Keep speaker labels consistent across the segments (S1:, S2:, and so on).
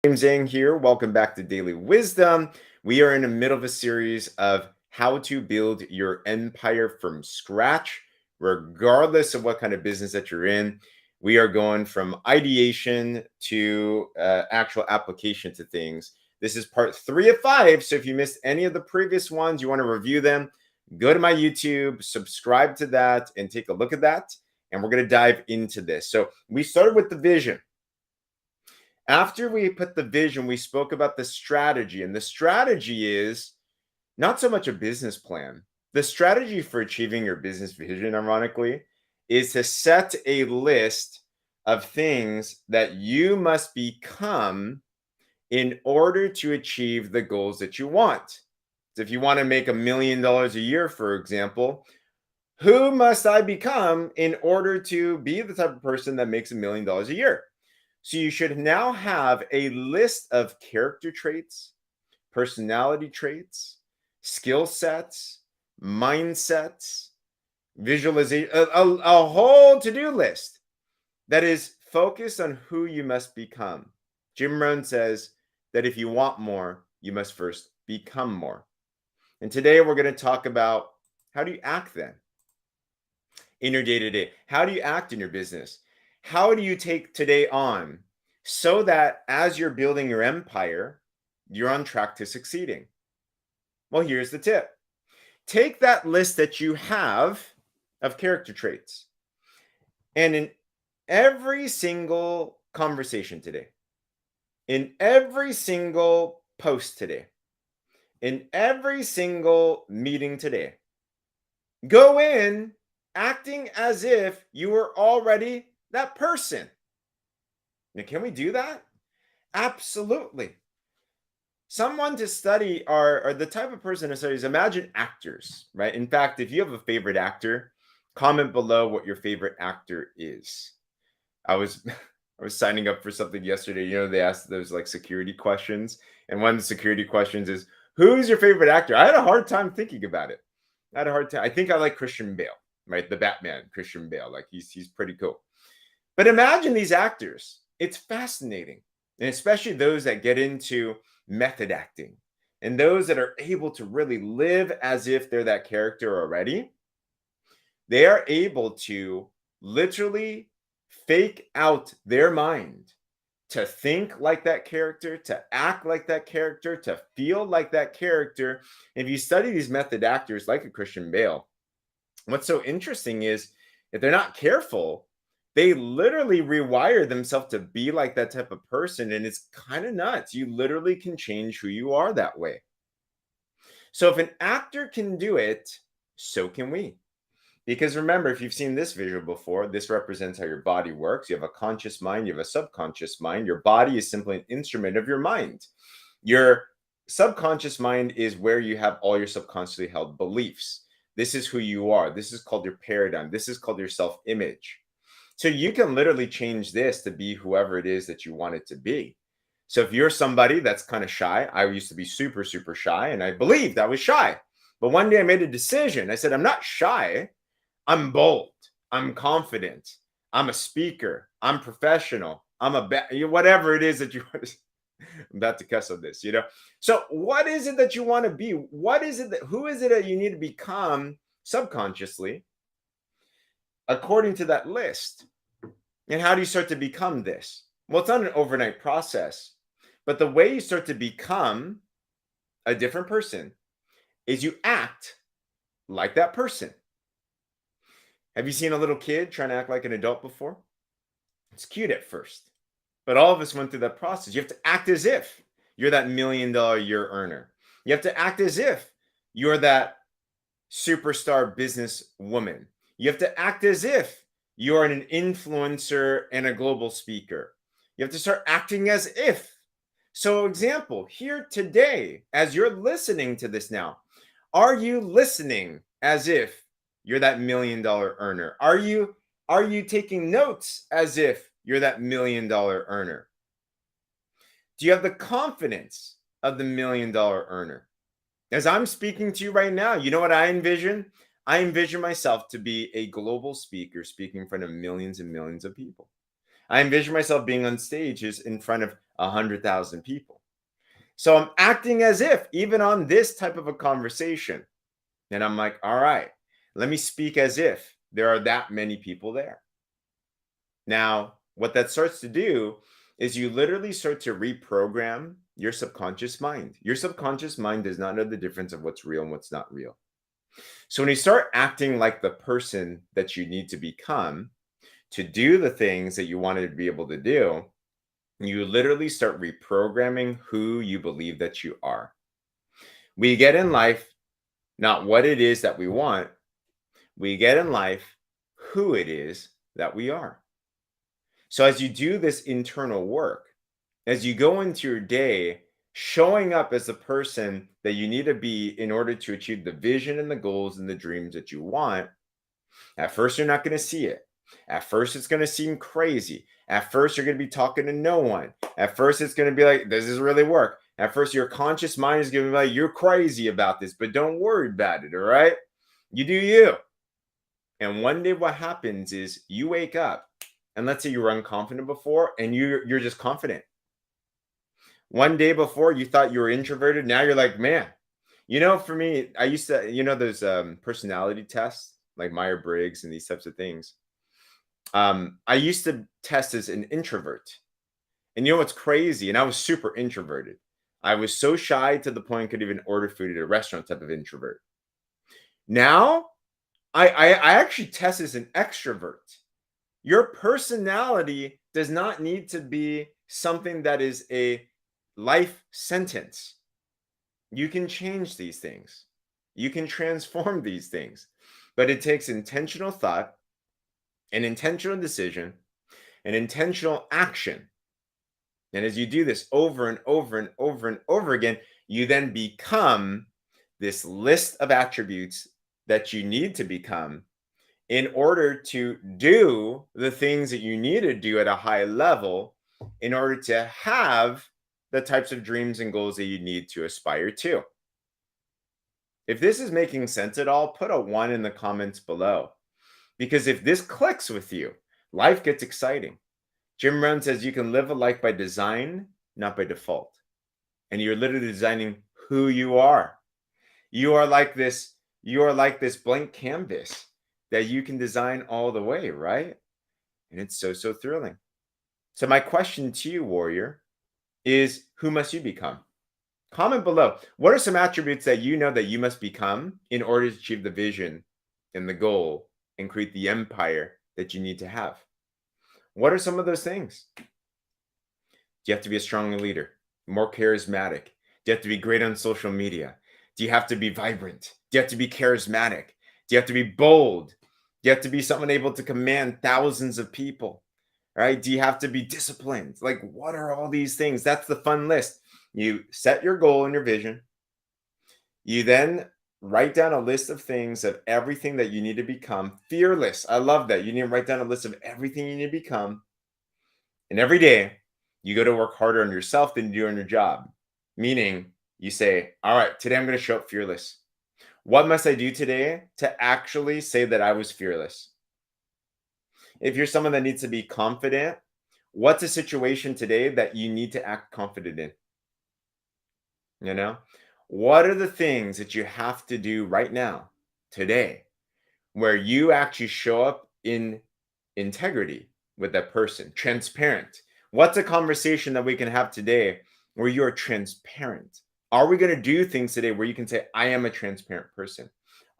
S1: Zheng here. Welcome back to Daily Wisdom. We are in the middle of a series of how to build your empire from scratch, regardless of what kind of business that you're in. We are going from ideation to actual application to things. This is part 3 of 5. So if you missed any of the previous ones, you want to review them, go to my YouTube, subscribe to that, and take a look at that. And we're going to dive into this. So we started with the vision. After we put the vision, we spoke about the strategy. And the strategy is not so much a business plan. The strategy for achieving your business vision, ironically, is to set a list of things that you must become in order to achieve the goals that you want. So if you want to make $1 million a year, for example, who must I become in order to be the type of person that makes $1 million a year? So you should now have a list of character traits, personality traits, skill sets, mindsets, visualization, a whole to-do list that is focused on who you must become. Jim Rohn says that if you want more, you must first become more. And today we're going to talk about how do you act then in your day-to-day? How do you act in your business? How do you take today on so that as you're building your empire, you're on track to succeeding? Well, here's the tip. Take that list that you have of character traits, and in every single conversation today, in every single post today, in every single meeting today, go in acting as if you were already that person. Now, can we do that? Absolutely. Someone to study are the type of person to study is imagine actors, right? In fact, if you have a favorite actor, comment below what your favorite actor is. I was I was signing up for something yesterday. They asked those like security questions, and one of the security questions is, "Who's your favorite actor?" I had a hard time thinking about it. I had a hard time. I think I like Christian Bale, right? The Batman, Christian Bale. Like he's pretty cool. But imagine these actors. It's fascinating. And especially those that get into method acting and those that are able to really live as if they're that character already. They are able to literally fake out their mind to think like that character, to act like that character, to feel like that character. If you study these method actors like a Christian Bale, what's so interesting is if they're not careful, they literally rewire themselves to be like that type of person. And it's kind of nuts. You literally can change who you are that way. So if an actor can do it, so can we. Because remember, if you've seen this visual before, this represents how your body works. You have a conscious mind, you have a subconscious mind. Your body is simply an instrument of your mind. Your subconscious mind is where you have all your subconsciously held beliefs. This is who you are. This is called your paradigm. This is called your self-image. So you can literally change this to be whoever it is that you want it to be. So if you're somebody that's kind of shy, I used to be super, super shy, and I believed I was shy. But one day I made a decision. I said, I'm not shy. I'm bold. I'm confident. I'm a speaker. I'm professional. I'm whatever it is that you want to. I'm about to cuss on this. So what is it that you want to be? Who is it that you need to become subconsciously according to that list? And how do you start to become this? Well, it's not an overnight process, but the way you start to become a different person is you act like that person. Have you seen a little kid trying to act like an adult before? It's cute at first, but all of us went through that process. You have to act as if you're that $1 million a year earner. You have to act as if you're that superstar business woman. You have to act as if you're an influencer and a global speaker. You have to start acting as if. So, example, here today, as you're listening to this now, are you listening as if you're that $1 million earner? Are you taking notes as if you're that $1 million earner? Do you have the confidence of the $1 million earner? As I'm speaking to you right now, you know what I envision? I envision myself to be a global speaker speaking in front of millions and millions of people. I envision myself being on stages in front of 100,000 people. So I'm acting as if, even on this type of a conversation, and I'm like, all right, let me speak as if there are that many people there. Now, what that starts to do is you literally start to reprogram your subconscious mind. Your subconscious mind does not know the difference of what's real and what's not real. So when you start acting like the person that you need to become to do the things that you wanted to be able to do, you literally start reprogramming who you believe that you are. We get in life not what it is that we want, we get in life who it is that we are. So as you do this internal work, as you go into your day, showing up as the person that you need to be in order to achieve the vision and the goals and the dreams that you want, at first you're not going to see it. At first it's going to seem crazy. At first you're going to be talking to no one. At first it's going to be like, does this really work? At first your conscious mind is going to be like, you're crazy about this, but don't worry about it, all right? You do you. And one day what happens is you wake up, and let's say you were unconfident before and you're just confident. One day before you thought you were introverted, now you're like, man, for me, I used to, those personality tests like Myers-Briggs and these types of things. I used to test as an introvert. And you know what's crazy? And I was super introverted. I was so shy to the point I could even order food at a restaurant type of introvert. Now, I actually test as an extrovert. Your personality does not need to be something that is a life sentence. You can change these things. You can transform these things. But it takes intentional thought, an intentional decision, an intentional action. And as you do this over and over and over and over again, you then become this list of attributes that you need to become in order to do the things that you need to do at a high level in order to have the types of dreams and goals that you need to aspire to. If this is making sense at all, put a 1 in the comments below. Because if this clicks with you, life gets exciting. Jim Rohn says you can live a life by design, not by default. And you're literally designing who you are. You are like this blank canvas that you can design all the way, right? And it's so, so thrilling. So my question to you, warrior, is who must you become? Comment below. What are some attributes that you know that you must become in order to achieve the vision and the goal and create the empire that you need to have? What are some of those things? Do you have to be a stronger leader, more charismatic? Do you have to be great on social media? Do you have to be vibrant? Do you have to be charismatic? Do you have to be bold? Do you have to be someone able to command thousands of people? Right? Do you have to be disciplined? Like, what are all these things? That's the fun list. You set your goal and your vision. You then write down a list of things of everything that you need to become. Fearless. I love that. You need to write down a list of everything you need to become. And every day, you go to work harder on yourself than you do on your job. Meaning, you say, all right, today I'm going to show up fearless. What must I do today to actually say that I was fearless? If you're someone that needs to be confident, what's a situation today that you need to act confident in? What are the things that you have to do right now, today, where you actually show up in integrity with that person, transparent? What's a conversation that we can have today where you're transparent? Are we going to do things today where you can say, I am a transparent person?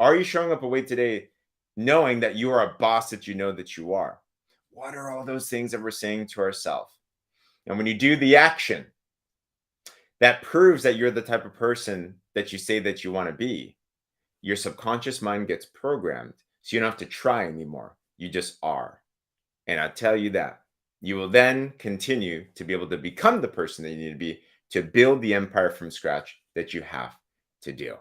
S1: Are you showing up a way today knowing that you are a boss that you know that you are? What are all those things that we're saying to ourselves? And when you do the action, that proves that you're the type of person that you say that you want to be. Your subconscious mind gets programmed, so you don't have to try anymore. You just are. And I tell you that you will then continue to be able to become the person that you need to be to build the empire from scratch that you have to do.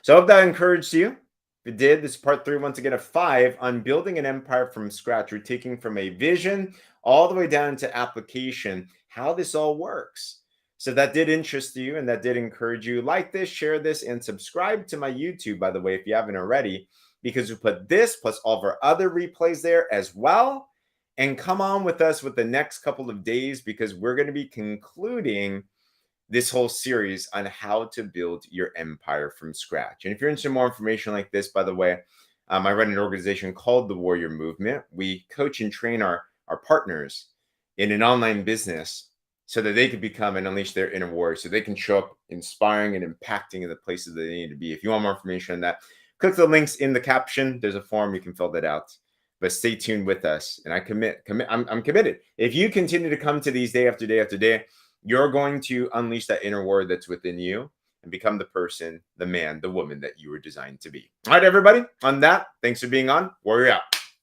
S1: So I hope that encouraged you. If it did, this is part 3, once again, of 5 on building an empire from scratch. We're taking from a vision all the way down to application, how this all works. So if that did interest you and that did encourage you, like this, share this, and subscribe to my YouTube, by the way, if you haven't already, because we put this plus all of our other replays there as well. And come on with us with the next couple of days because we're going to be concluding this whole series on how to build your empire from scratch. And if you're interested in more information like this, by the way, I run an organization called the Warrior Movement. We coach and train our partners in an online business so that they can become and unleash their inner warrior, so they can show up inspiring and impacting in the places that they need to be. If you want more information on that, click the links in the caption. There's a form, you can fill that out. But stay tuned with us. And I'm committed. If you continue to come to these day after day after day, you're going to unleash that inner warrior that's within you and become the person, the man, the woman that you were designed to be. All right, everybody. On that, thanks for being on. Warrior out.